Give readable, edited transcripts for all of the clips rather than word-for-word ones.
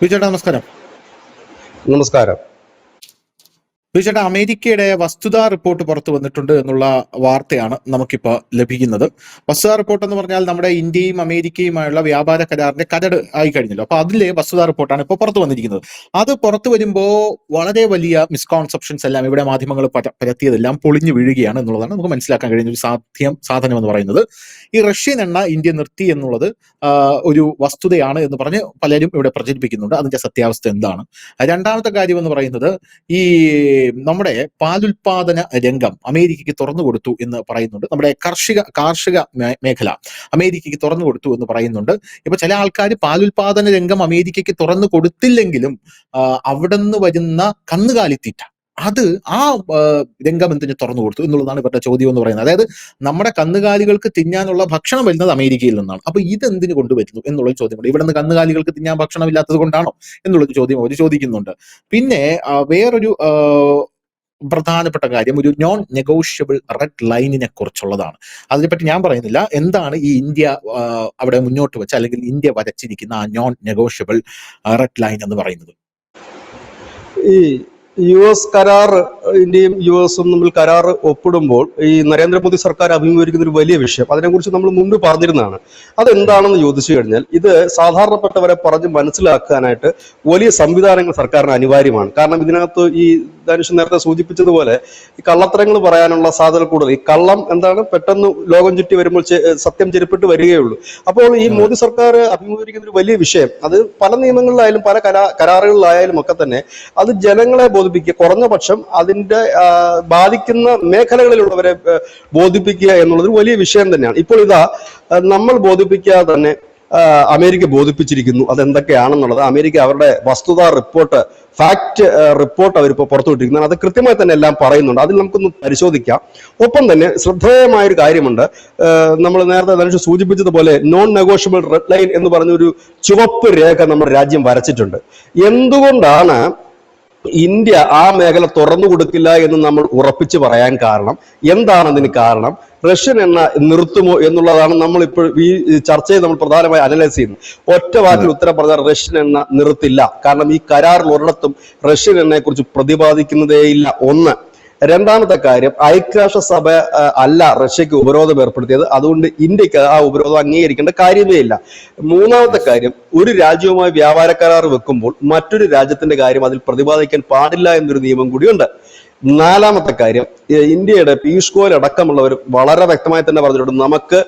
ചേട്ടാ നമസ്കാരം. നമസ്കാരം. ചേട്ടാ, അമേരിക്കയുടെ വസ്തുതാ റിപ്പോർട്ട് പുറത്തു വന്നിട്ടുണ്ട് എന്നുള്ള വാർത്തയാണ് നമുക്കിപ്പോൾ ലഭിക്കുന്നത്. വസ്തുതാ റിപ്പോർട്ട് എന്ന് പറഞ്ഞാൽ നമ്മുടെ ഇന്ത്യയും അമേരിക്കയുമായുള്ള വ്യാപാര കരാറിന്റെ കരട് ആയി കഴിഞ്ഞല്ലോ. അപ്പൊ അതിലെ വസ്തുതാ റിപ്പോർട്ടാണ് ഇപ്പോൾ പുറത്തു വന്നിരിക്കുന്നത്. അത് പുറത്തു വരുമ്പോൾ വളരെ വലിയ മിസ്കോൺസെപ്ഷൻസ് എല്ലാം ഇവിടെ മാധ്യമങ്ങൾ പരത്തിയതെല്ലാം പൊളിഞ്ഞു വീഴുകയാണ് എന്നുള്ളതാണ് നമുക്ക് മനസ്സിലാക്കാൻ കഴിയുന്ന ഒരു സാധനം എന്ന് പറയുന്നത്. ഈ റഷ്യൻ എണ്ണ ഇന്ത്യ നിർത്തി എന്നുള്ളത് ഒരു വസ്തുതയാണ് എന്ന് പറഞ്ഞ് പലരും ഇവിടെ പ്രചരിപ്പിക്കുന്നുണ്ട്. അതിന്റെ സത്യാവസ്ഥ എന്താണ്? രണ്ടാമത്തെ കാര്യം എന്ന് പറയുന്നത്, ഈ നമ്മുടെ പാലുൽപാദന രംഗം അമേരിക്കയ്ക്ക് തുറന്നു കൊടുത്തു എന്ന് പറയുന്നുണ്ട്. നമ്മുടെ കാർഷിക മേഖല അമേരിക്കയ്ക്ക് തുറന്നു കൊടുത്തു എന്ന് പറയുന്നുണ്ട്. ഇപ്പൊ ചില ആൾക്കാർ പാലുൽപാദന രംഗം അമേരിക്കയ്ക്ക് തുറന്നു കൊടുത്തില്ലെങ്കിലും അവിടെ നിന്ന് വരുന്ന കന്നുകാലിത്തീറ്റ അത് രംഗം എന്തിന് തുറന്നു കൊടുത്തു എന്നുള്ളതാണ് ഇവരുടെ ചോദ്യം എന്ന് പറയുന്നത്. അതായത് നമ്മുടെ കന്നുകാലികൾക്ക് തിന്നാനുള്ള ഭക്ഷണം വരുന്നത് അമേരിക്കയിൽ നിന്നാണ്. അപ്പൊ ഇതെന്തിനു കൊണ്ടുവരുന്നു എന്നുള്ളൊരു ചോദ്യമുണ്ട്. ഇവിടെ നിന്ന് കന്നുകാലികൾക്ക് തിന്നാൻ ഭക്ഷണം ഇല്ലാത്തത് കൊണ്ടാണോ എന്നുള്ളൊരു ചോദ്യം അവർ ചോദിക്കുന്നുണ്ട്. പിന്നെ വേറൊരു പ്രധാനപ്പെട്ട കാര്യം ഒരു നോൺ നെഗോഷ്യബിൾ റെഡ് ലൈനിനെ കുറിച്ചുള്ളതാണ്. അതിനെപ്പറ്റി ഞാൻ പറയുന്നില്ല. എന്താണ് ഈ ഇന്ത്യ അവിടെ മുന്നോട്ട് വെച്ച അല്ലെങ്കിൽ ഇന്ത്യ വരച്ചിരിക്കുന്ന ആ നോൺ നെഗോഷ്യബിൾ റെഡ് ലൈൻ എന്ന് പറയുന്നത്? ഈ US കരാർ, ഇന്ത്യയും US തമ്മിൽ കരാർ ഒപ്പിടുമ്പോൾ ഈ നരേന്ദ്രമോദി സർക്കാർ അഭിമുഖീകരിക്കുന്ന ഒരു വലിയ വിഷയം, അതിനെക്കുറിച്ച് നമ്മൾ മുൻപ് പറഞ്ഞിരുന്നതാണ്. അതെന്താണെന്ന് ചോദിച്ചു കഴിഞ്ഞാൽ, ഇത് സാധാരണപ്പെട്ടവരെ പറഞ്ഞ് മനസ്സിലാക്കാനായിട്ട് വലിയ സംവിധാനങ്ങൾ സർക്കാരിന് അനിവാര്യമാണ്. കാരണം ഇതിനകത്ത് ഈ ധനുഷ് നേരത്തെ സൂചിപ്പിച്ചതുപോലെ ഈ കള്ളത്തരങ്ങൾ പറയാനുള്ള സാധ്യത കൂടുതൽ. ഈ കള്ളം എന്താണ്, പെട്ടെന്ന് ലോകം ചുറ്റി വരുമ്പോൾ സത്യം ചെരുപ്പിട്ട് വരികയുള്ളൂ. അപ്പോൾ ഈ മോദി സർക്കാർ അഭിമുഖീകരിക്കുന്ന ഒരു വലിയ വിഷയം, അത് പല നിയമങ്ങളിലായാലും പല കരാറുകളിലായാലും ഒക്കെ തന്നെ അത് ജനങ്ങളെ ബോധിപ്പിക്കുക, കുറഞ്ഞ പക്ഷം അതിന്റെ ബാധിക്കുന്ന മേഖലകളിലുള്ളവരെ ബോധിപ്പിക്കുക എന്നുള്ളത് ഒരു വലിയ വിഷയം തന്നെയാണ്. ഇപ്പോൾ ഇതാ നമ്മൾ ബോധിപ്പിക്കാതെ തന്നെ അമേരിക്ക ബോധിപ്പിച്ചിരിക്കുന്നു അതെന്തൊക്കെയാണെന്നുള്ളത്. അമേരിക്ക അവരുടെ വസ്തുതാ റിപ്പോർട്ട്, ഫാക്ട് റിപ്പോർട്ട് അവരിപ്പോൾ പുറത്തുവിട്ടിരിക്കുന്നത്. അത് കൃത്യമായി തന്നെ എല്ലാം പറയുന്നുണ്ട്. അതിൽ നമുക്കൊന്ന് പരിശോധിക്കാം. ഒപ്പം തന്നെ ശ്രദ്ധേയമായൊരു കാര്യമുണ്ട്. നമ്മൾ നേരത്തെ ധനുഷ് സൂചിപ്പിച്ചതുപോലെ നോൺ നെഗോഷ്യബിൾ റെഡ് ലൈൻ എന്ന് പറഞ്ഞൊരു ചുവപ്പ് രേഖ നമ്മുടെ രാജ്യം വരച്ചിട്ടുണ്ട്. എന്തുകൊണ്ടാണ് ഇന്ത്യ ആ മേഖല തുറന്നു കൊടുക്കില്ല എന്ന് നമ്മൾ ഉറപ്പിച്ച് പറയാൻ കാരണം എന്താണ്? അതിന് കാരണം റഷ്യൻ എണ്ണ നിർത്തുമോ എന്നുള്ളതാണ് നമ്മൾ ഇപ്പോൾ ഈ ചർച്ചയിൽ നമ്മൾ പ്രധാനമായി അനലൈസ് ചെയ്യുന്നത്. ഒറ്റ വാക്കിൽ ഉത്തരം പറഞ്ഞാൽ റഷ്യൻ എണ്ണ നിർത്തില്ല. കാരണം ഈ കരാറിൽ ഒരിടത്തും റഷ്യൻ എണ്ണയെ കുറിച്ച് പ്രതിപാദിക്കുന്നതേയില്ല. ഒന്ന്. രണ്ടാമത്തെ കാര്യം, ഐക്യരാഷ്ട്രസഭ അല്ല റഷ്യക്ക് ഉപരോധം ഏർപ്പെടുത്തിയത്, അതുകൊണ്ട് ഇന്ത്യക്ക് ആ ഉപരോധം അംഗീകരിക്കേണ്ട കാര്യമേ ഇല്ല. മൂന്നാമത്തെ കാര്യം, ഒരു രാജ്യവുമായി വ്യാപാര കരാർ വെക്കുമ്പോൾ മറ്റൊരു രാജ്യത്തിന്റെ കാര്യം അതിൽ പ്രതിപാദിക്കാൻ പാടില്ല എന്നൊരു നിയമം കൂടിയുണ്ട്. നാലാമത്തെ കാര്യം, ഇന്ത്യയുടെ പീയൂഷ് ഗോയൽ അടക്കമുള്ളവർ വളരെ വ്യക്തമായി തന്നെ പറഞ്ഞിട്ടുണ്ട്, നമുക്ക്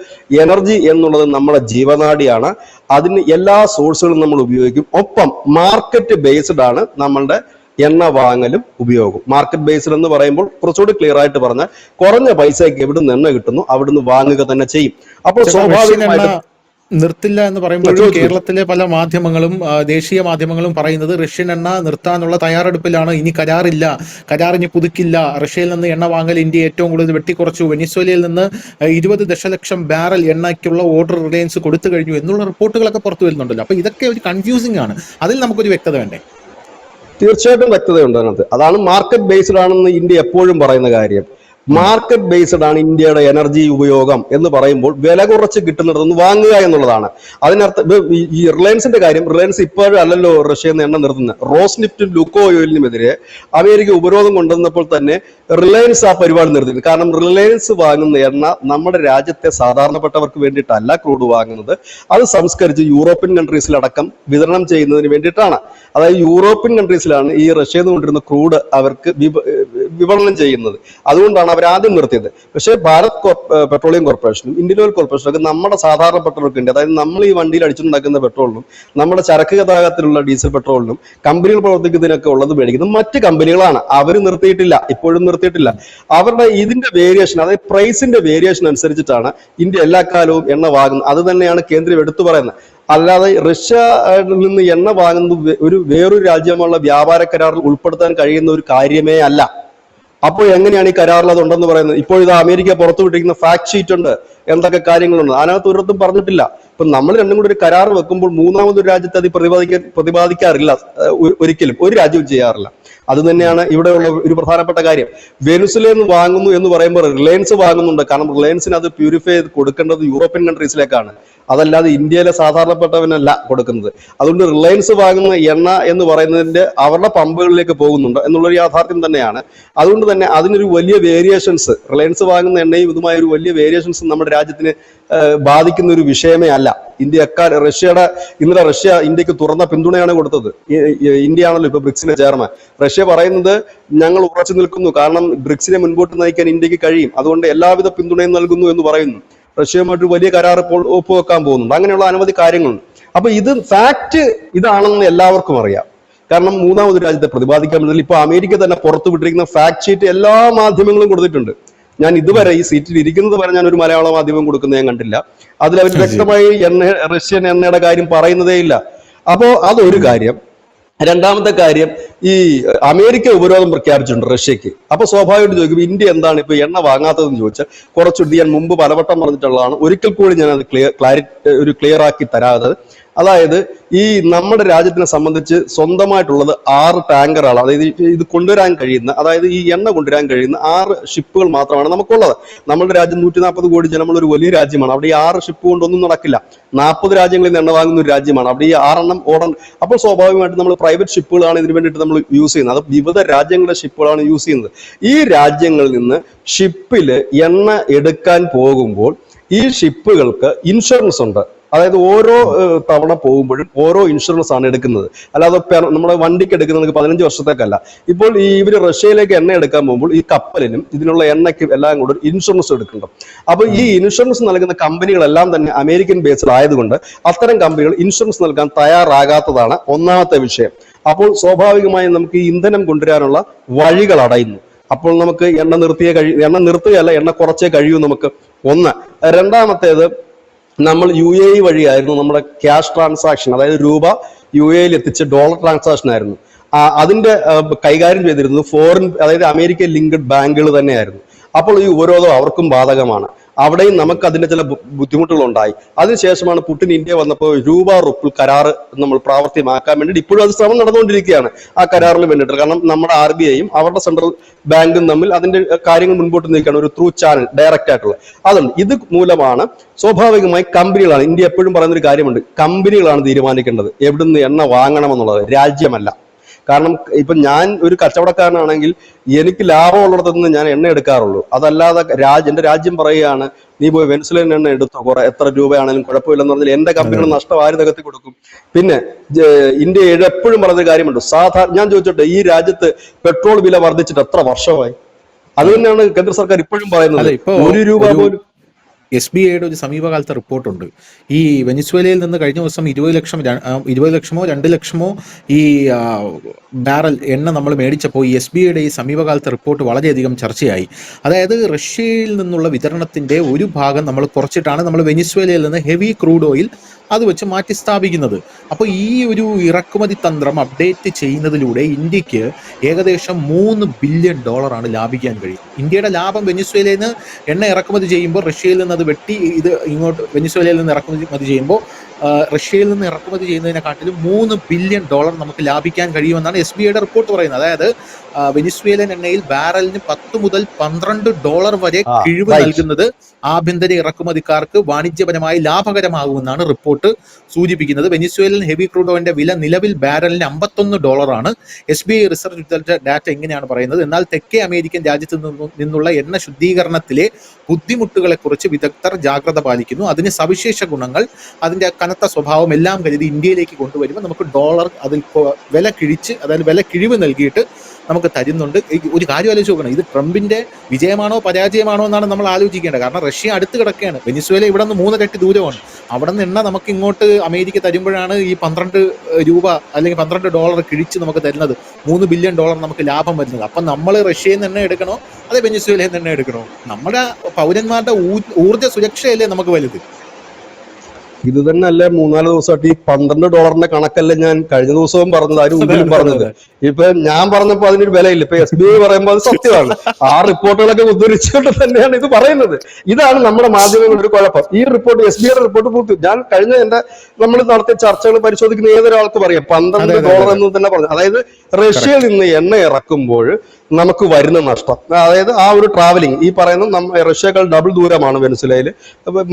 എനർജി എന്നുള്ളത് നമ്മുടെ ജീവനാഡിയാണ്, അതിന് എല്ലാ സോഴ്സുകളും നമ്മൾ ഉപയോഗിക്കും. ഒപ്പം മാർക്കറ്റ് ബേസ്ഡ് ആണ് നമ്മളുടെ എണ്ണ വാങ്ങലും ഉപയോഗം. മാർക്കറ്റ് ബേസ്ഡ് എന്ന് പറയുമ്പോൾ കുറച്ചുകൂടി ക്ലിയർ ആയിട്ട് പറഞ്ഞാൽ കുറഞ്ഞ പൈസയ്ക്ക് എവിടുന്ന് എണ്ണ കിട്ടുന്നു അവിടുന്ന് വാങ്ങുക തന്നെ ചെയ്യും. അപ്പോൾ സ്വാഭാവികമായിട്ടും നിർത്തില്ല എന്ന് പറയുമ്പോൾ കേരളത്തിലെ പല മാധ്യമങ്ങളും ദേശീയ മാധ്യമങ്ങളും പറയുന്നത് റഷ്യൻ എണ്ണ നിർത്താനുള്ള തയ്യാറെടുപ്പിലാണ്, ഇനി കരാറില്ല, കരാറിന് പുതുക്കില്ല, റഷ്യയിൽ നിന്ന് എണ്ണ വാങ്ങൽ ഇന്ത്യ ഏറ്റവും കൂടുതൽ വെട്ടിക്കുറച്ചു, വെനിസ്വേലയിൽ നിന്ന് 20 ദശലക്ഷം ബാരൽ എണ്ണയ്ക്കുള്ള ഓർഡർ റിലയൻസ് കൊടുത്തു കഴിഞ്ഞു എന്നുള്ള റിപ്പോർട്ടുകളൊക്കെ പുറത്തു വരുന്നുണ്ടല്ലോ. അപ്പൊ ഇതൊക്കെ ഒരു കൺഫ്യൂസിംഗ് ആണ്. അതിൽ നമുക്കൊരു വ്യക്തത വേണ്ടേ? തീർച്ചയായിട്ടും വ്യക്തതയുണ്ട് അതിനകത്ത്. അതാണ് മാർക്കറ്റ് ബേസ്ഡ് ആണെന്ന് ഇന്ത്യ എപ്പോഴും പറയുന്ന കാര്യം. മാർക്കറ്റ് ബേസ്ഡ് ആണ് ഇന്ത്യയുടെ എനർജി ഉപയോഗം എന്ന് പറയുമ്പോൾ വില കുറച്ച് കിട്ടുന്നിടത്തുനിന്ന് വാങ്ങുക എന്നുള്ളതാണ്. അതിനർത്ഥം ഈ റിലയൻസിന്റെ കാര്യം, റിലയൻസ് ഇപ്പോഴും അല്ലല്ലോ റഷ്യയിൽ നിന്ന് എണ്ണ നിർത്തുന്നത്. റോസ്നെഫ്റ്റും ലുക്കോയിലിനുമെതിരെ അമേരിക്ക ഉപരോധം കൊണ്ടുവന്നപ്പോൾ തന്നെ റിലയൻസ് ആ പരിപാടി നിർത്തി. കാരണം റിലയൻസ് വാങ്ങുന്ന എണ്ണ നമ്മുടെ രാജ്യത്തെ സാധാരണപ്പെട്ടവർക്ക് വേണ്ടിയിട്ടല്ല ക്രൂഡ് വാങ്ങുന്നത്, അത് സംസ്കരിച്ച് യൂറോപ്യൻ കൺട്രീസിലടക്കം വിതരണം ചെയ്യുന്നതിന് വേണ്ടിയിട്ടാണ്. അതായത് യൂറോപ്യൻ കൺട്രീസിലാണ് ഈ റഷ്യയിൽ നിന്ന് കൊണ്ടിരുന്ന ക്രൂഡ് അവർക്ക് വിപണനം ചെയ്യുന്നത്. അതുകൊണ്ടാണ് അവർ ആദ്യം നിർത്തിയത്. പക്ഷേ ഭാരത് പെട്രോളിയം കോർപ്പറേഷനും ഇന്ത്യൻ ഓയിൽ കോർപ്പറേഷനും ഒക്കെ നമ്മുടെ സാധാരണപ്പെട്ടവർക്ക് ഉണ്ട്. അതായത് നമ്മൾ ഈ വണ്ടിയിൽ അടിച്ചുണ്ടാക്കുന്ന പെട്രോളിനും നമ്മുടെ ചരക്ക് ഗതാഗതത്തിലുള്ള ഡീസൽ പെട്രോളിനും കമ്പനികൾ പ്രവർത്തിക്കുന്നതിനൊക്കെ ഉള്ളത് മേടിക്കുന്നത് മറ്റ് കമ്പനികളാണ്. അവർ നിർത്തിയിട്ടില്ല, ഇപ്പോഴും നിർത്തിയിട്ടില്ല. അവരുടെ ഇതിന്റെ വേരിയേഷൻ, അതായത് പ്രൈസിന്റെ വേരിയേഷൻ അനുസരിച്ചിട്ടാണ് ഇന്ത്യ എല്ലാ കാലവും എണ്ണ വാങ്ങുന്നത്. അത് തന്നെയാണ് കേന്ദ്രം എടുത്തു പറയുന്നത്. അല്ലാതെ റഷ്യയിൽ നിന്ന് എണ്ണ വാങ്ങുന്നത് വേറൊരു രാജ്യമുള്ള വ്യാപാര കരാറിൽ ഉൾപ്പെടുത്താൻ കഴിയുന്ന ഒരു കാര്യമേ അല്ല. അപ്പോൾ എങ്ങനെയാണ് ഈ കരാറിൽ അതുണ്ടെന്ന് പറയുന്നത്? ഇപ്പോൾ ഇത് അമേരിക്ക പുറത്തുവിട്ടിരിക്കുന്ന ഫാക്ട് ഷീറ്റ് ഉണ്ട്, എന്തൊക്കെ കാര്യങ്ങളുണ്ട്, അതിനകത്ത് ഒരിടത്തും പറഞ്ഞിട്ടില്ല. ഇപ്പൊ നമ്മൾ രണ്ടും കൂടി ഒരു കരാർ വെക്കുമ്പോൾ മൂന്നാമതൊരു രാജ്യത്തെ അത് പ്രതിപാദിക്കാറില്ല, ഒരിക്കലും ഒരു രാജ്യവും ചെയ്യാറില്ല. അത് തന്നെയാണ് ഇവിടെയുള്ള ഒരു പ്രധാനപ്പെട്ട കാര്യം. വെനിസ്വേലയിൽ നിന്ന് വാങ്ങുന്നു എന്ന് പറയുമ്പോൾ റിലയൻസ് വാങ്ങുന്നുണ്ട്. കാരണം റിലയൻസിന് അത് പ്യൂരിഫൈ ചെയ്ത് കൊടുക്കേണ്ടത് യൂറോപ്യൻ കൺട്രീസിലേക്കാണ്. അതല്ലാതെ ഇന്ത്യയിലെ സാധാരണപ്പെട്ടവനല്ല കൊടുക്കുന്നത്. അതുകൊണ്ട് റിലയൻസ് വാങ്ങുന്ന എണ്ണ എന്ന് പറയുന്നതിന്റെ അവരുടെ പമ്പുകളിലേക്ക് പോകുന്നുണ്ട് എന്നുള്ളൊരു യാഥാർത്ഥ്യം തന്നെയാണ്. അതുകൊണ്ട് തന്നെ അതിനൊരു വലിയ വേരിയേഷൻസ്, റിലയൻസ് വാങ്ങുന്ന എണ്ണയും ഇതുമായ ഒരു വലിയ വേരിയേഷൻസ് നമ്മുടെ രാജ്യത്തിന് ബാധിക്കുന്ന ഒരു വിഷയമേ അല്ല. ഇന്നലെ റഷ്യ ഇന്ത്യക്ക് തുറന്ന പിന്തുണയാണ് കൊടുത്തത്. ഇന്ത്യയാണല്ലോ ഇപ്പൊ ബ്രിക്സിന്റെ ചെയർമാൻ. റഷ്യ പറയുന്നത് ഞങ്ങൾ ഉറച്ചു നിൽക്കുന്നു, കാരണം ബ്രിക്സിനെ മുൻപോട്ട് നയിക്കാൻ ഇന്ത്യക്ക് കഴിയും, അതുകൊണ്ട് എല്ലാവിധ പിന്തുണയും നൽകുന്നു എന്ന് പറയുന്നു. റഷ്യയുമായിട്ട് വലിയ കരാർ ഇപ്പോൾ ഒപ്പുവെക്കാൻ പോകുന്നുണ്ട്. അങ്ങനെയുള്ള അനവധി കാര്യങ്ങളുണ്ട്. അപ്പൊ ഇത് ഫാക്ട് ഇതാണെന്ന് എല്ലാവർക്കും അറിയാം. കാരണം മൂന്നാമത് രാജ്യത്തെ പ്രതിപാദിക്കാൻ പറ്റില്ല. ഇപ്പൊ അമേരിക്ക തന്നെ പുറത്തു വിട്ടിരിക്കുന്ന ഫാക്ട് ഷീറ്റ് എല്ലാ മാധ്യമങ്ങളും കൊടുത്തിട്ടുണ്ട്. ഞാൻ ഇതുവരെ ഈ സീറ്റിൽ ഇരിക്കുന്നത് വരെ ഞാൻ ഒരു മലയാള മാധ്യമം കൊടുക്കുന്നത് ഞാൻ കണ്ടില്ല. അതിൽ അവർ വ്യക്തമായി റഷ്യൻ എണ്ണയുടെ കാര്യം പറയുന്നതേ ഇല്ല. അപ്പോ അതൊരു കാര്യം. രണ്ടാമത്തെ കാര്യം, ഈ അമേരിക്ക ഉപരോധം പ്രഖ്യാപിച്ചിട്ടുണ്ട് റഷ്യക്ക്. അപ്പൊ സ്വാഭാവികമായിട്ട് ചോദിക്കും ഇന്ത്യ എന്താണ് ഇപ്പൊ എണ്ണ വാങ്ങാത്തതെന്ന് ചോദിച്ചാൽ, കുറച്ചുകൂടി ഞാൻ മുമ്പ് പലവട്ടം പറഞ്ഞിട്ടുള്ളതാണ്, ഒരിക്കൽ കൂടി ഞാൻ അത് ക്ലിയർ ആക്കി തരാതെ. അതായത് ഈ നമ്മുടെ രാജ്യത്തിനെ സംബന്ധിച്ച് സ്വന്തമായിട്ടുള്ളത് 6 ടാങ്കറുകളാണ്. അതായത് ഇത് കൊണ്ടുവരാൻ കഴിയുന്ന, അതായത് ഈ എണ്ണ കൊണ്ടുവരാൻ കഴിയുന്ന 6 ഷിപ്പുകൾ മാത്രമാണ് നമുക്കുള്ളത്. നമ്മുടെ രാജ്യം 140 കോടി ജനമുള്ള ഒരു വലിയ രാജ്യമാണ്. അവിടെ ഈ 6 ഷിപ്പ് കൊണ്ടൊന്നും നടക്കില്ല. 40 രാജ്യങ്ങളിൽ നിന്ന് എണ്ണ വാങ്ങുന്ന ഒരു രാജ്യമാണ്. അവിടെ ഈ 6 എണ്ണം ഓടാൻ. അപ്പോൾ സ്വാഭാവികമായിട്ട് നമ്മൾ പ്രൈവറ്റ് ഷിപ്പുകളാണ് ഇതിനു വേണ്ടിയിട്ട് നമ്മൾ യൂസ് ചെയ്യുന്നത്. അത് വിവിധ രാജ്യങ്ങളുടെ ഷിപ്പുകളാണ് യൂസ് ചെയ്യുന്നത്. ഈ രാജ്യങ്ങളിൽ നിന്ന് ഷിപ്പിൽ എണ്ണ എടുക്കാൻ പോകുമ്പോൾ ഈ ഷിപ്പുകൾക്ക് ഇൻഷുറൻസ് ഉണ്ട്. അതായത് ഓരോ തവണ പോകുമ്പോഴും ഓരോ ഇൻഷുറൻസ് ആണ് എടുക്കുന്നത്. അല്ലാതെ നമ്മുടെ വണ്ടിക്ക് എടുക്കുന്നത് 15 വർഷത്തേക്കല്ല. ഇപ്പോൾ ഇവര് റഷ്യയിലേക്ക് എണ്ണ എടുക്കാൻ പോകുമ്പോൾ ഈ കപ്പലിനും ഇതിനുള്ള എണ്ണയ്ക്കും എല്ലാം കൂടെ ഇൻഷുറൻസ് എടുക്കുന്നുണ്ട്. അപ്പൊ ഈ ഇൻഷുറൻസ് നൽകുന്ന കമ്പനികളെല്ലാം തന്നെ അമേരിക്കൻ ബേസ്ഡ് ആയതുകൊണ്ട് അത്തരം കമ്പനികൾ ഇൻഷുറൻസ് നൽകാൻ തയ്യാറാകാത്തതാണ് ഒന്നാമത്തെ വിഷയം. അപ്പോൾ സ്വാഭാവികമായും നമുക്ക് ഈ ഇന്ധനം കൊണ്ടുവരാനുള്ള വഴികൾ അടയുന്നു. അപ്പോൾ നമുക്ക് എണ്ണ നിർത്തുകയല്ല, എണ്ണ കുറച്ചേ കഴിയൂ നമുക്ക്. ഒന്ന്. രണ്ടാമത്തേത്, നമ്മൾ UAE വഴിയായിരുന്നു നമ്മുടെ ക്യാഷ് ട്രാൻസാക്ഷൻ, അതായത് രൂപ UAE എത്തിച്ച് ഡോളർ ട്രാൻസാക്ഷൻ ആയിരുന്നു. അതിന്റെ കൈകാര്യം ചെയ്തിരുന്നത് അതായത് അമേരിക്കൻ ലിങ്ക്ഡ് ബാങ്കുകൾ തന്നെയായിരുന്നു. അപ്പോൾ ഈ ഉപരോധം അവർക്കും ബാധകമാണ്. അവിടെയും നമുക്ക് അതിന്റെ ചില ബുദ്ധിമുട്ടുകൾ ഉണ്ടായി. അതിനുശേഷമാണ് പുടിൻ ഇന്ത്യ വന്നപ്പോൾ രൂപ റുപ്പിൾ കരാർ നമ്മൾ പ്രാവർത്തികമാക്കാൻ വേണ്ടിയിട്ട് ഇപ്പോഴും അത് ശ്രമം നടന്നുകൊണ്ടിരിക്കുകയാണ് ആ കരാറിന് വേണ്ടിയിട്ട്. കാരണം നമ്മുടെ RBIയും അവരുടെ സെൻട്രൽ ബാങ്കും തമ്മിൽ അതിന്റെ കാര്യങ്ങൾ മുൻപോട്ട് നീക്കുകയാണ്, ഒരു ത്രൂ ചാനൽ ഡയറക്റ്റ് ആയിട്ടുള്ള. അതുണ്ട്. ഇത് മൂലമാണ് സ്വാഭാവികമായി കമ്പനികളാണ്, ഇന്ത്യ എപ്പോഴും പറയുന്നൊരു കാര്യമുണ്ട്, കമ്പനികളാണ് തീരുമാനിക്കേണ്ടത് എവിടുന്ന് എണ്ണ വാങ്ങണമെന്നുള്ളത്, രാജ്യമല്ല. കാരണം ഇപ്പൊ ഞാൻ ഒരു കച്ചവടക്കാരനാണെങ്കിൽ എനിക്ക് ലാഭമുള്ളിടത്തു നിന്ന് ഞാൻ എണ്ണ എടുക്കാറുള്ളൂ. അതല്ലാതെ എന്റെ രാജ്യം പറയുകയാണ് നീ പോയി വെനിസുലൻ എണ്ണ എടുത്തോ, എത്ര രൂപയാണെങ്കിലും കുഴപ്പമില്ലെന്ന് പറഞ്ഞാൽ എന്റെ കമ്പനിയുടെ നഷ്ടം ആര് നികത്തി കൊടുക്കും? പിന്നെ ഇന്ത്യ എപ്പോഴും പറഞ്ഞൊരു കാര്യമുണ്ട്, ഞാൻ ചോദിച്ചോട്ടെ, ഈ രാജ്യത്ത് പെട്രോൾ വില വർദ്ധിച്ചിട്ട് എത്ര വർഷമായി? അത് തന്നെയാണ് കേന്ദ്ര സർക്കാർ ഇപ്പോഴും പറയുന്നത്. 1 രൂപ പോലും. SBIയുടെ ഒരു സമീപകാലത്തെ റിപ്പോർട്ടുണ്ട്. ഈ വെനിസ്വേലയിൽ നിന്ന് കഴിഞ്ഞ ദിവസം 20 ലക്ഷമോ 2 ലക്ഷമോ ഈ ബാരൽ എണ്ണ നമ്മൾ മേടിച്ചപ്പോൾ ഈ SBIയുടെ ഈ സമീപകാലത്തെ റിപ്പോർട്ട് വളരെയധികം ചർച്ചയായി. അതായത് റഷ്യയിൽ നിന്നുള്ള വിതരണത്തിന്റെ ഒരു ഭാഗം നമ്മൾ കുറച്ചിട്ടാണ് നമ്മൾ വെനിസ്വേലയിൽ നിന്ന് ഹെവി ക്രൂഡ് ഓയിൽ അത് വെച്ച് മാറ്റി സ്ഥാപിക്കുന്നത്. അപ്പോൾ ഈ ഒരു ഇറക്കുമതി തന്ത്രം അപ്ഡേറ്റ് ചെയ്യുന്നതിലൂടെ ഇന്ത്യക്ക് ഏകദേശം $3 ബില്യൺ ലാഭിക്കാൻ കഴിയും. ഇന്ത്യയുടെ ലാഭം വെനിസ്വേലയിൽ നിന്ന് എണ്ണ ഇറക്കുമതി ചെയ്യുമ്പോൾ റഷ്യയിൽ നിന്ന് അത് വെട്ടി ഇത് ഇങ്ങോട്ട് വെനിസ്വേലയിൽ നിന്ന് ഇറക്കുമതി ചെയ്യുമ്പോൾ റഷ്യയിൽ നിന്ന് ഇറക്കുമതി ചെയ്യുന്നതിനെക്കാട്ടിലും $3 ബില്യൺ നമുക്ക് ലാഭിക്കാൻ കഴിയുമെന്നാണ് SBIയുടെ റിപ്പോർട്ട് പറയുന്നത്. അതായത് വെനിസ്വേലൻ എണ്ണയിൽ ബാരലിന് $10 മുതൽ $12 വരെ കിഴിവ് നൽകുന്നത് ആഭ്യന്തര ഇറക്കുമതിക്കാർക്ക് വാണിജ്യപരമായി ലാഭകരമാകുമെന്നാണ് റിപ്പോർട്ട് സൂചിപ്പിക്കുന്നത്. വെനിസ്വേലൻ ഹെവി ക്രൂഡ് ഓയിലിന്റെ വില നിലവിൽ ബാരലിന് $51. SBI റിസർച്ച് ഡാറ്റ എങ്ങനെയാണ് പറയുന്നത്. എന്നാൽ തെക്കേ അമേരിക്കൻ രാജ്യത്ത് നിന്നുള്ള എണ്ണ ശുദ്ധീകരണത്തിലെ ബുദ്ധിമുട്ടുകളെ കുറിച്ച് വിദഗ്ധർ ജാഗ്രത പാലിക്കുന്നു. അതിന് സവിശേഷ ഗുണങ്ങൾ, അതിന്റെ കനത്ത സ്വഭാവം എല്ലാം കരുതി ഇന്ത്യയിലേക്ക് കൊണ്ടുവരുമ്പോൾ നമുക്ക് ഡോളർ അതിൽ വില കിഴിച്ച്, അതായത് വില കിഴിവ് നൽകിയിട്ട് നമുക്ക് തരുന്നുണ്ട്. ഒരു കാര്യം ആലോചിച്ച് നോക്കണം, ഇത് ട്രംപിന്റെ വിജയമാണോ പരാജയമാണോ എന്നാണ് നമ്മൾ ആലോചിക്കേണ്ടത്. കാരണം റഷ്യ അടുത്ത് കിടക്കുകയാണ്, വെനിസ്വേല ഇവിടെ നിന്ന് 3 ഇരട്ടി ദൂരമാണ്. അവിടെ നിന്ന് എണ്ണ നമുക്ക് ഇങ്ങോട്ട് അമേരിക്ക തരുമ്പോഴാണ് ഈ 12 രൂപ അല്ലെങ്കിൽ $12 കിഴിച്ച് നമുക്ക് തരുന്നത്. $3 ബില്യൺ നമുക്ക് ലാഭം വരുന്നത്. അപ്പം നമ്മൾ റഷ്യയിൽ നിന്ന് എണ്ണ എടുക്കണോ അതേ വെനിസ്വേലയിൽ നിന്ന് എണ്ണ എടുക്കണോ? നമ്മുടെ പൗരന്മാരുടെ ഊർജ്ജ സുരക്ഷയല്ലേ നമുക്ക് വലുത്. ഇത് തന്നെ അല്ലേ 3-4 ദിവസമായിട്ട് ഈ $12 കണക്കല്ലേ ഞാൻ കഴിഞ്ഞ ദിവസവും പറഞ്ഞത്, അതിന് മുമ്പിലും പറഞ്ഞത്. ഇപ്പൊ ഞാൻ പറഞ്ഞപ്പോ അതിനൊരു വിലയില്ല. ഇപ്പൊ SBI പറയുമ്പോൾ അത് സത്യമാണ്. ആ റിപ്പോർട്ടുകളൊക്കെ ഉദ്ധരിച്ചുകൊണ്ട് തന്നെയാണ് ഇത് പറയുന്നത്. ഇതാണ് നമ്മുടെ മാധ്യമങ്ങളുടെ ഒരു കുഴപ്പം. ഈ റിപ്പോർട്ട് SBIയുടെ റിപ്പോർട്ട് ഞാൻ നമ്മൾ നടത്തിയ ചർച്ചകൾ പരിശോധിക്കുന്ന ഏതൊരാൾക്ക് പറയാം $12 എന്ന് തന്നെ പറഞ്ഞു. അതായത് റഷ്യയിൽ നിന്ന് എണ്ണ ഇറക്കുമ്പോൾ നമുക്ക് വരുന്ന നഷ്ടം. അതായത് ആ ഒരു ട്രാവലിംഗ് ഈ പറയുന്ന റഷ്യക്കാൾ ഡബിൾ ദൂരമാണ് വെനസ്വേലയിൽ,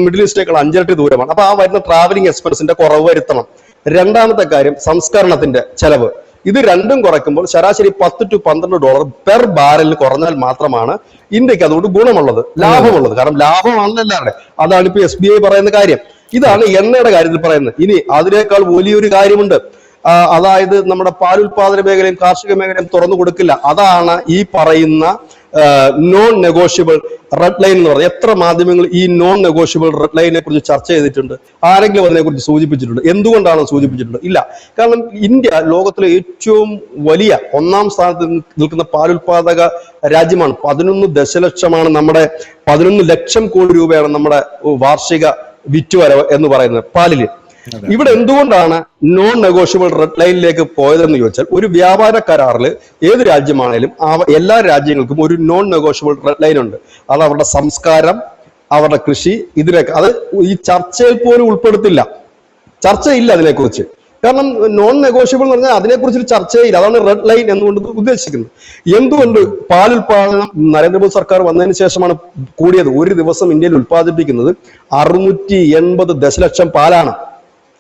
മിഡിൽ ഈസ്റ്റേക്കാൾ 5 ഇരട്ടി ദൂരമാണ്. അപ്പൊ ആ വരുന്ന ട്രാവലിംഗ് എക്സ്പെൻസിന്റെ കുറവ് വരുത്തണം. രണ്ടാമത്തെ കാര്യം സംസ്കരണത്തിന്റെ ചെലവ്. ഇത് രണ്ടും കുറയ്ക്കുമ്പോൾ ശരാശരി $10 to $12 പെർ ബാരലിൽ കുറഞ്ഞാൽ മാത്രമാണ് ഇന്ത്യക്ക് അതുകൊണ്ട് ഗുണമുള്ളത്, ലാഭമുള്ളത്. കാരണം ലാഭമാണല്ലോ എല്ലാവരുടെ. അതാണ് ഇപ്പൊ SBI പറയുന്ന കാര്യം. ഇതാണ് എണ്ണയുടെ കാര്യത്തിൽ പറയുന്നത്. ഇനി അതിനേക്കാൾ വലിയൊരു കാര്യമുണ്ട്. അതായത് നമ്മുടെ പാലുൽപാദന മേഖലയും കാർഷിക മേഖലയും തുറന്നു കൊടുക്കില്ല. അതാണ് ഈ പറയുന്ന നോൺ നെഗോഷ്യബിൾ റെഡ് ലൈൻ എന്ന് പറയുന്നത്. എത്ര മാധ്യമങ്ങൾ ഈ നോൺ നെഗോഷ്യബിൾ റെഡ് ലൈനെ കുറിച്ച് ചർച്ച ചെയ്തിട്ടുണ്ട്? ആരെങ്കിലും അതിനെക്കുറിച്ച് സൂചിപ്പിച്ചിട്ടുണ്ട്? എന്തുകൊണ്ടാണ് സൂചിപ്പിച്ചിട്ടുണ്ട്? ഇല്ല. കാരണം ഇന്ത്യ ലോകത്തിലെ ഏറ്റവും വലിയ 1ാം സ്ഥാനത്ത് നിൽക്കുന്ന പാലുൽപാദക രാജ്യമാണ്. 11 ദശലക്ഷമാണ് നമ്മുടെ 11 ലക്ഷം കോടി രൂപയാണ് നമ്മുടെ വാർഷിക വിറ്റുവരവ് എന്ന് പറയുന്നത് പാലില്. ഇവിടെ എന്തുകൊണ്ടാണ് നോൺ നെഗോഷ്യബിൾ റെഡ് ലൈനിലേക്ക് പോയതെന്ന് ചോദിച്ചാൽ, ഒരു വ്യാപാര കരാറിൽ ഏത് രാജ്യമാണേലും എല്ലാ രാജ്യങ്ങൾക്കും ഒരു നോൺ നെഗോഷ്യബിൾ റെഡ് ലൈൻ ഉണ്ട്. അത് അവരുടെ സംസ്കാരം, അവരുടെ കൃഷി, ഇതിനൊക്കെ അത് ഈ ചർച്ചയിൽ പോലും ഉൾപ്പെടുത്തില്ല. ചർച്ചയില്ല അതിനെക്കുറിച്ച്. കാരണം നോൺ നെഗോഷ്യബിൾ എന്ന് പറഞ്ഞാൽ അതിനെക്കുറിച്ചൊരു ചർച്ചയില്ല. അതാണ് റെഡ് ലൈൻ എന്നുകൊണ്ട് ഉദ്ദേശിക്കുന്നത്. എന്തുകൊണ്ട് പാലുൽപാദനം നരേന്ദ്രമോദി സർക്കാർ വന്നതിന് ശേഷമാണ് കൂടിയത്? ഒരു ദിവസം ഇന്ത്യയിൽ ഉൽപ്പാദിപ്പിക്കുന്നത് 680 ദശലക്ഷം പാലാണ്.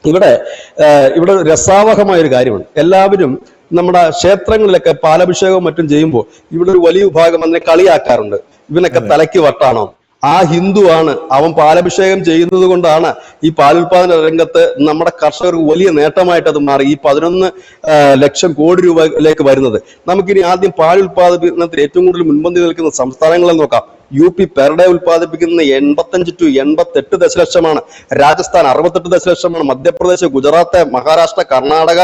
ഇവിടെ രസാവഹമായ ഒരു കാര്യമാണ്. എല്ലാവരും നമ്മുടെ ക്ഷേത്രങ്ങളിലൊക്കെ പാലഭിഷേകവും മറ്റും ചെയ്യുമ്പോൾ ഇവിടെ ഒരു വലിയ വിഭാഗം അതിനെ കളിയാക്കാറുണ്ട്. ഇവനൊക്കെ തലയ്ക്ക് വട്ടാണോ? ആ ഹിന്ദുവാണ്, അവൻ പാലഭിഷേകം ചെയ്യുന്നത് കൊണ്ടാണ് ഈ പാലുൽപാദന രംഗത്ത് നമ്മുടെ കർഷകർക്ക് വലിയ നേട്ടമായിട്ട് അത് മാറി ഈ 11 ലക്ഷം കോടി രൂപയിലേക്ക് വരുന്നത്. നമുക്കിനി ആദ്യം പാലുൽപാദനത്തിൽ ഏറ്റവും കൂടുതൽ മുൻപന്തി നിൽക്കുന്ന സംസ്ഥാനങ്ങളെ നോക്കാം. UP പെർ ഡേ ഉൽപ്പാദിപ്പിക്കുന്ന 85 to 88 ദശലക്ഷമാണ്. രാജസ്ഥാൻ 68 ദശലക്ഷമാണ്. മധ്യപ്രദേശ്, ഗുജറാത്ത്, മഹാരാഷ്ട്ര, കർണാടക,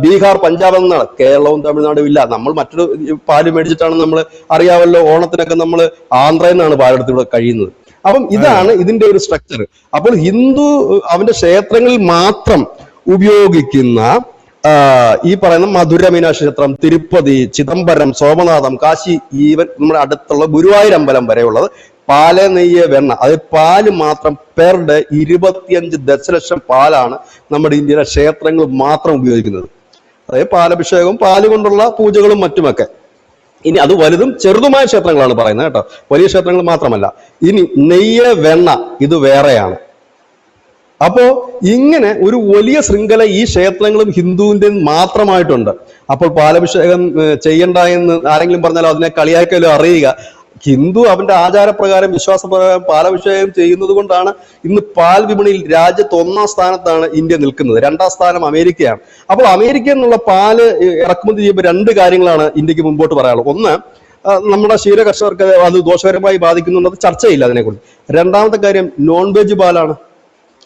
ബീഹാർ, പഞ്ചാബ് എന്നാണ്. കേരളവും തമിഴ്നാടും ഇല്ല. നമ്മൾ മറ്റൊരു പാല് മേടിച്ചിട്ടാണ് നമ്മൾ അറിയാമല്ലോ, ഓണത്തിനൊക്കെ നമ്മൾ ആന്ധ്രയിൽ നിന്നാണ് പാലെടുത്ത് ഇവിടെ കഴിയുന്നത്. അപ്പം ഇതാണ് ഇതിന്റെ ഒരു സ്ട്രക്ചർ. അപ്പോൾ ഹിന്ദു അവന്റെ ക്ഷേത്രങ്ങളിൽ മാത്രം ഉപയോഗിക്കുന്ന ഈ പറയുന്ന മധുര മീനാക്ഷി ക്ഷേത്രം, തിരുപ്പതി, ചിദംബരം, സോമനാഥം, കാശി, ഈവൻ നമ്മുടെ അടുത്തുള്ള ഗുരുവായൂർ അമ്പലം വരെയുള്ളത് പാല്, നെയ്യ്, വെണ്ണ, അത് പാല് മാത്രം പെർ ഡേ 25 ദശലക്ഷം പാലാണ് നമ്മുടെ ഇന്ത്യയിലെ ക്ഷേത്രങ്ങൾ മാത്രം ഉപയോഗിക്കുന്നത്. അതായത് പാലഭിഷേകവും പാല് കൊണ്ടുള്ള പൂജകളും മറ്റുമൊക്കെ. ഇനി അത് വലുതും ചെറുതുമായ ക്ഷേത്രങ്ങളാണ് പറയുന്നത് കേട്ടോ, വലിയ ക്ഷേത്രങ്ങൾ മാത്രമല്ല. ഇനി നെയ്യ്, വെണ്ണ ഇത് വേറെയാണ്. അപ്പോ ഇങ്ങനെ ഒരു വലിയ ശൃംഖല ഈ ക്ഷേത്രങ്ങളും ഹിന്ദുവിന്റെ മാത്രമായിട്ടുണ്ട്. അപ്പോൾ പാലഭിഷേകം ചെയ്യണ്ട എന്ന് ആരെങ്കിലും പറഞ്ഞാലോ അതിനെ കളിയാക്കലോ അറിയുക, ഹിന്ദു അവന്റെ ആചാരപ്രകാരം വിശ്വാസപ്രകാരം പാലഭിഷേകം ചെയ്യുന്നത് കൊണ്ടാണ് ഇന്ന് പാൽ വിപണിയിൽ രാജ്യത്ത് 1ാം സ്ഥാനത്താണ് ഇന്ത്യ നിൽക്കുന്നത്. 2ാം സ്ഥാനം അമേരിക്കയാണ്. അപ്പോൾ അമേരിക്കയിൽ നിന്നുള്ള പാല് ഇറക്കുമതി ചെയ്യുമ്പോൾ 2 കാര്യങ്ങളാണ് ഇന്ത്യക്ക് മുമ്പോട്ട് പറയാനുള്ളത്. ഒന്ന്, നമ്മുടെ ക്ഷീര കർഷകർക്ക് അത് ദോഷകരമായി ബാധിക്കുന്നുള്ളത് ചർച്ചയില്ല അതിനെക്കുറിച്ച്. രണ്ടാമത്തെ കാര്യം നോൺ വെജ് പാലാണ്.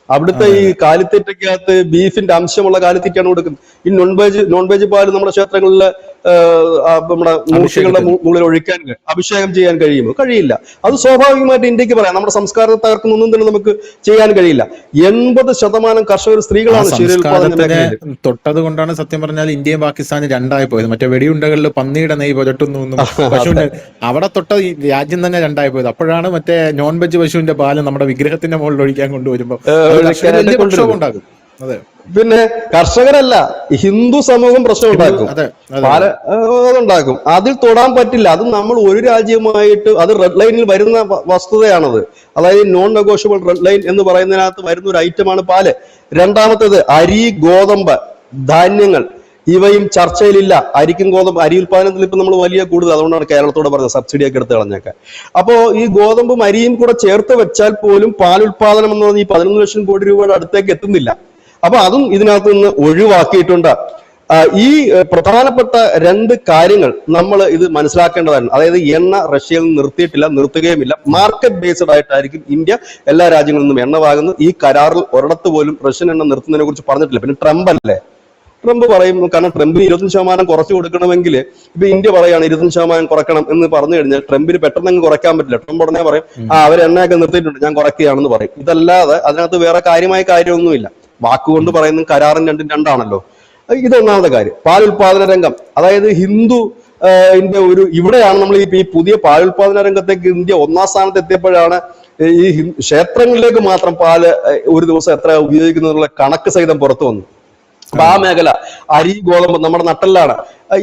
അവിടുത്തെ ഈ കാലിത്തീറ്റയ്ക്കകത്ത് ബീഫിന്റെ അംശമുള്ള കാലിത്തീറ്റയാണ് കൊടുക്കുന്നത്. ഈ നോൺ വെജ് പാല് നമ്മുടെ ക്ഷേത്രങ്ങളിൽ നമ്മുടെ മൂർത്തികളുടെ മുകളിൽ ഒഴിക്കാൻ അഭിഷേകം ചെയ്യാൻ കഴിയുമോ? കഴിയില്ല. അത് സ്വാഭാവികമായിട്ട് ഇന്ത്യക്ക് പറയാം. നമ്മുടെ സംസ്കാരത്തെ തകർക്കുന്നൊന്നും തന്നെ നമുക്ക് ചെയ്യാൻ കഴിയില്ല. 80% കർഷകർ സ്ത്രീകളാണ് ക്ഷീരോത്പാദന മേഖലയിൽ. തൊട്ടത് കൊണ്ടാണ് സത്യം പറഞ്ഞാൽ ഇന്ത്യയും പാകിസ്ഥാനും രണ്ടായി പോയത്. മറ്റേ വെടിയുണ്ടകളിൽ പന്നിയുടെ നെയ് പുരട്ടുന്നു, പശുവിന്റെ അവിടെ തൊട്ട രാജ്യം തന്നെ രണ്ടായി പോയത്. അപ്പോഴാണ് മറ്റേ നോൺ വെജ് പശുവിന്റെ പാല് നമ്മുടെ വിഗ്രഹത്തിന്റെ മുകളിൽ ഒഴിക്കാൻ കൊണ്ടുവരുമ്പോൾ ഉണ്ടാകും. അതെ, പിന്നെ കർഷകരല്ല ഹിന്ദു സമൂഹം പ്രശ്നം ഉണ്ടാക്കും, അതുണ്ടാക്കും. അതിൽ തൊടാൻ പറ്റില്ല. അത് നമ്മൾ ഒരു രാജ്യമായിട്ട് അത് റെഡ് ലൈനിൽ വരുന്ന വസ്തുതയാണത്. അതായത് നോൺ നെഗോഷ്യബിൾ റെഡ് ലൈൻ എന്ന് പറയുന്നതിനകത്ത് വരുന്ന ഒരു ഐറ്റമാണ് പാല്. രണ്ടാമത്തേത് അരി, ഗോതമ്പ്, ധാന്യങ്ങൾ ഇവയും ചർച്ചയിലില്ല. അരിക്കും ഗോതമ്പ്, അരി ഉൽപ്പാദനത്തിൽ ഇപ്പൊ നമ്മൾ വലിയ കൂടുതൽ, അതുകൊണ്ടാണ് കേരളത്തോട് പറഞ്ഞത് സബ്സിഡി ഒക്കെ എടുത്ത് കളഞ്ഞേക്കാൻ. അപ്പോ ഈ ഗോതമ്പും അരിയും കൂടെ ചേർത്ത് വെച്ചാൽ പോലും പാലുൽപാദനം എന്ന് പറഞ്ഞാൽ ഈ 11 ലക്ഷം കോടി രൂപയുടെ അടുത്തേക്ക് എത്തുന്നില്ല. അപ്പൊ അതും ഇതിനകത്ത് നിന്ന് ഒഴിവാക്കിയിട്ടുണ്ട്. ഈ പ്രധാനപ്പെട്ട 2 കാര്യങ്ങൾ നമ്മൾ ഇത് മനസ്സിലാക്കേണ്ടതാണ്. അതായത് എണ്ണ റഷ്യയിൽ നിന്ന് നിർത്തിയിട്ടില്ല, നിർത്തുകയുമില്ല. മാർക്കറ്റ് ബേസ്ഡ് ആയിട്ടായിരിക്കും ഇന്ത്യ എല്ലാ രാജ്യങ്ങളിൽ നിന്നും എണ്ണ വാങ്ങുന്നത്. ഈ കരാറിൽ ഒരിടത്ത് പോലും റഷ്യൻ എണ്ണ നിർത്തുന്നതിനെ കുറിച്ച് പറഞ്ഞിട്ടില്ല. പിന്നെ ട്രംപ് പറയും, കാരണം ട്രംപിന് 25% കുറച്ച് കൊടുക്കണമെങ്കിൽ ഇപ്പൊ ഇന്ത്യ പറയാണ് 25% കുറക്കണം എന്ന് പറഞ്ഞു കഴിഞ്ഞാൽ ട്രംപിന് പെട്ടെന്ന് കുറയ്ക്കാൻ പറ്റില്ല. ട്രംപ് ഉടനെ പറയും അവർ എണ്ണയൊക്കെ നിർത്തിയിട്ടുണ്ട്, ഞാൻ കുറയ്ക്കുകയാണെന്ന് പറയും. ഇതല്ലാതെ അതിനകത്ത് വേറെ കാര്യമായ കാര്യമൊന്നുമില്ല. വാക്കുകൊണ്ട് പറയുന്നത് കരാറും രണ്ടാണല്ലോ. ഇതൊന്നാമത്തെ കാര്യം. പാലുൽപാദന രംഗം, അതായത് ഹിന്ദു ഇവിടെയാണ് നമ്മൾ ഈ പുതിയ പാലുൽപാദന രംഗത്തേക്ക് ഇന്ത്യ 1ാം സ്ഥാനത്ത് എത്തിയപ്പോഴാണ് ഈ ക്ഷേത്രങ്ങളിലേക്ക് മാത്രം പാല് ഒരു ദിവസം എത്ര ഉപയോഗിക്കുന്നതിനുള്ള കണക്ക് സഹിതം പുറത്തു വന്നു. അപ്പൊ ആ മേഖല അരി ഗോതമ്പ് നമ്മുടെ നട്ടെല്ലാണ്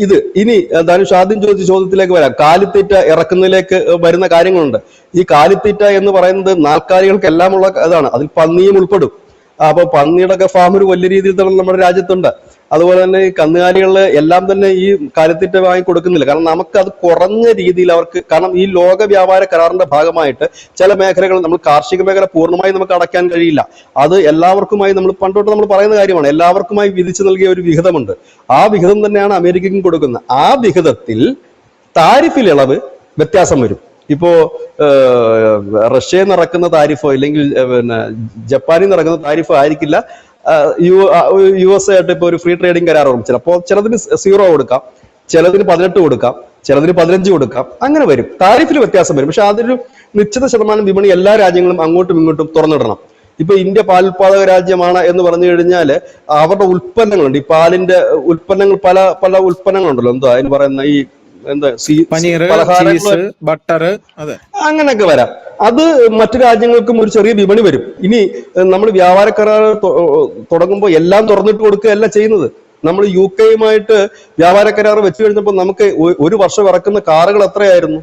ഇത്. ഇനി ധനുഷ് ആദ്യം ചോദിച്ച ചോദ്യത്തിലേക്ക് വരാം. കാലിത്തീറ്റ ഇറക്കുന്നതിലേക്ക് വരുന്ന കാര്യങ്ങളുണ്ട്. ഈ കാലിത്തീറ്റ എന്ന് പറയുന്നത് നാൽക്കാലികൾക്കെല്ലാം ഉള്ള അതാണ്, അതിൽ പന്നിയും ഉൾപ്പെടും. അപ്പൊ പന്നിയുടെ ഒക്കെ ഫാം ഒരു വലിയ രീതിയിൽ തന്നെ നമ്മുടെ രാജ്യത്തുണ്ട്. അതുപോലെ തന്നെ ഈ കന്നുകാലികളിൽ എല്ലാം തന്നെ ഈ കാലിത്തീറ്റ വാങ്ങി കൊടുക്കുന്നില്ല. കാരണം നമുക്ക് അത് കുറഞ്ഞ രീതിയിൽ അവർക്ക്, കാരണം ഈ ലോക വ്യാപാര കരാറിന്റെ ഭാഗമായിട്ട് ചില മേഖലകൾ നമ്മൾ കാർഷിക മേഖല പൂർണ്ണമായി നമുക്ക് അടയ്ക്കാൻ കഴിയില്ല. അത് എല്ലാവർക്കുമായി നമ്മൾ പണ്ടോട്ട് നമ്മൾ പറയുന്ന കാര്യമാണ്, എല്ലാവർക്കുമായി വിധിച്ചു നൽകിയ ഒരു വിഹിതമുണ്ട്. ആ വിഹിതം തന്നെയാണ് അമേരിക്കയ്ക്കും കൊടുക്കുന്നത്. ആ വിഹിതത്തിൽ താരിഫിൽ ഇളവ് വ്യത്യാസം വരും. ഇപ്പോ റഷ്യയിൽ നിന്ന് ഇറക്കുന്ന താരിഫോ ഇല്ലെങ്കിൽ പിന്നെ ജപ്പാനിൽ നിന്ന് ഇറക്കുന്ന താരിഫോ ആയിരിക്കില്ല US ആയിട്ട് ഇപ്പൊ ഒരു ഫ്രീ ട്രേഡിംഗ് കരാർ വരും. ചിലപ്പോൾ ചിലതിന് 0 കൊടുക്കാം, ചിലതിന് 18 കൊടുക്കാം, ചിലതിന് 15 കൊടുക്കാം, അങ്ങനെ വരും. താരിഫിൽ വ്യത്യാസം വരും. പക്ഷെ അതൊരു നിശ്ചിത ശതമാനം വിപണി എല്ലാ രാജ്യങ്ങളും അങ്ങോട്ടും ഇങ്ങോട്ടും തുറന്നിടണം. ഇപ്പൊ ഇന്ത്യ പാലുൽപാദക രാജ്യമാണ് എന്ന് പറഞ്ഞു കഴിഞ്ഞാൽ അവരുടെ ഉൽപ്പന്നങ്ങളുണ്ട്. ഈ പാലിന്റെ ഉൽപ്പന്നങ്ങൾ പല പല ഉൽപ്പന്നങ്ങളുണ്ടല്ലോ, എന്താ അതിന് പറയുന്ന ഈ എന്താ പലഹാരങ്ങൾ, ബട്ടർ, അങ്ങനെയൊക്കെ വരാം. അത് മറ്റു രാജ്യങ്ങൾക്കും ഒരു ചെറിയ വിപണി വരും. ഇനി നമ്മൾ വ്യാപാര കരാർ തുടങ്ങുമ്പോൾ എല്ലാം തുറന്നിട്ട് കൊടുക്കുകയല്ല ചെയ്യുന്നത്. നമ്മൾ UK-യുമായിട്ട് വ്യാപാര കരാർ വെച്ച് കഴിഞ്ഞപ്പോൾ നമുക്ക് ഒരു വർഷം ഇറക്കുന്ന കാറുകൾ എത്രയായിരുന്നു?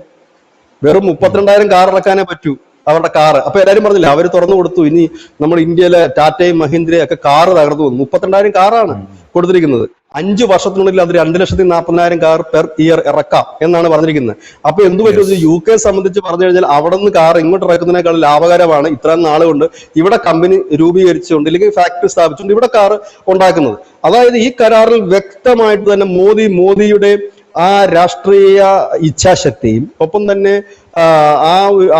വെറും 32,000 കാർ ഇറക്കാനേ പറ്റൂ അവരുടെ കാറ്. അപ്പൊ എല്ലാവരും പറഞ്ഞില്ല, അവർ തുറന്നു കൊടുത്തു. ഇനി നമ്മുടെ ഇന്ത്യയിലെ ടാറ്റയും മഹീന്ദ്രയും ഒക്കെ കാറ് തകർന്നു പോകുന്നു. 32,000 കാറാണ് കൊടുത്തിരിക്കുന്നത്. 5 വർഷത്തിനുള്ളിൽ അത് 2,40,000 കാർ പെർ ഇയർ ഇറക്കാം എന്നാണ് പറഞ്ഞിരിക്കുന്നത്. അപ്പൊ എന്ത് പറ്റും? UK സംബന്ധിച്ച് പറഞ്ഞു കഴിഞ്ഞാൽ അവിടെ നിന്ന് കാർ ഇങ്ങോട്ട് ഇറക്കുന്നതിനേക്കാൾ ലാഭകരമാണ് ഇത്രയും നാളുകൊണ്ട് ഇവിടെ കമ്പനി രൂപീകരിച്ചുകൊണ്ട് അല്ലെങ്കിൽ ഫാക്ടറി സ്ഥാപിച്ചുകൊണ്ട് ഇവിടെ കാർ ഉണ്ടാക്കുന്നത്. അതായത് ഈ കരാറിൽ വ്യക്തമായിട്ട് തന്നെ മോദിയുടെ ആ രാഷ്ട്രീയ ഇച്ഛാശക്തിയും ഒപ്പം തന്നെ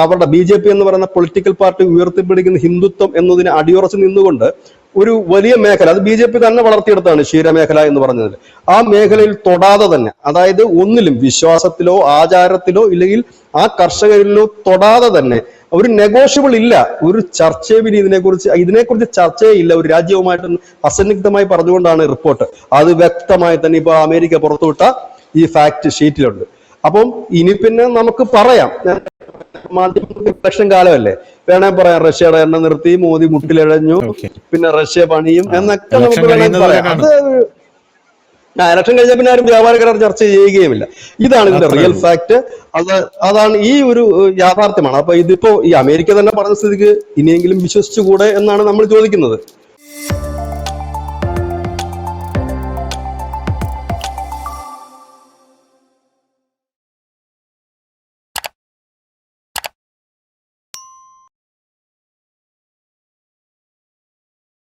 അവരുടെ BJP എന്ന് പറയുന്ന പൊളിറ്റിക്കൽ പാർട്ടി ഉയർത്തിപ്പിടിക്കുന്ന ഹിന്ദുത്വം എന്നതിന് അടിയുറച്ച് നിന്നുകൊണ്ട് ഒരു വലിയ മേഖല, അത് BJP തന്നെ വളർത്തിയെടുത്താണ് ക്ഷീരമേഖല എന്ന് പറഞ്ഞതിൽ. ആ മേഖലയിൽ തൊടാതെ തന്നെ, അതായത് ഒന്നിലും വിശ്വാസത്തിലോ ആചാരത്തിലോ ഇല്ലെങ്കിൽ ആ കർഷകരിലോ തൊടാതെ തന്നെ ഒരു നെഗോഷ്യബിൾ ഇല്ല, ഒരു ചർച്ചയും ഇതിനെക്കുറിച്ച് ചർച്ചയേ ഇല്ല ഒരു രാജ്യവുമായിട്ട് അസന്നിഗ്ധമായി പറഞ്ഞുകൊണ്ടാണ് റിപ്പോർട്ട്. അത് വ്യക്തമായി തന്നെ ഇപ്പൊ അമേരിക്ക പുറത്തുവിട്ട ഈ ഫാക്ട് ഷീറ്റിലുണ്ട്. അപ്പം ഇനി പിന്നെ നമുക്ക് പറയാം, ഇലക്ഷൻ കാലമല്ലേ, വേണേ പറയാം റഷ്യയുടെ എണ്ണ നിർത്തി, മോദി മുട്ടിലിഴഞ്ഞു, പിന്നെ റഷ്യ പണിയും എന്നൊക്കെ നമുക്ക് വേണമെങ്കിൽ പറയാം. അത് ഇലക്ഷൻ കഴിഞ്ഞാൽ പിന്നെ ആരും വ്യാപാര കരാർ ചർച്ച ചെയ്യുകയുമില്ല. ഇതാണ് ഇതിന്റെ റിയൽ ഫാക്ട്. അതാണ് ഈ ഒരു യാഥാർത്ഥ്യമാണ്. അപ്പൊ ഇതിപ്പോ ഈ അമേരിക്ക തന്നെ പറഞ്ഞ സ്ഥിതിക്ക് ഇനിയെങ്കിലും വിശ്വസിച്ചുകൂടെ എന്നാണ് നമ്മൾ ചോദിക്കുന്നത്.